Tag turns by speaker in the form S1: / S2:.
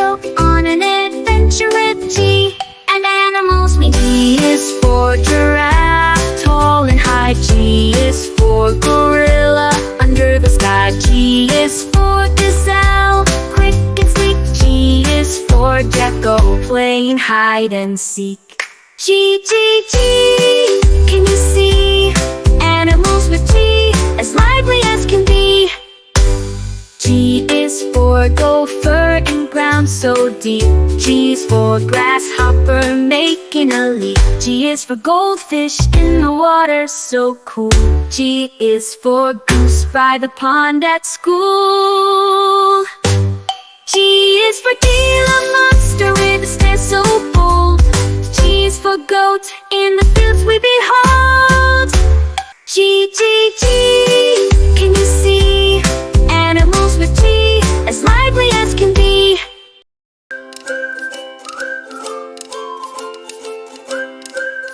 S1: go on an adventure with G. And animals mean G is for giraffe, tall and high. G is for gorilla, under the sky. G is for gazelle, quick and sleek. G is for gecko, playing hide and seek. G, G, G, can you see? Animals with G, as lively as can be. G is for gopher in ground so deep. G is for grasshopper making a leap. G is for goldfish in the water so cool. G is for goose by the pond at school. G is for Gila monster with a stare so bold. G is for goat in the fields we behold. G, G, G, can you see? Animals with G,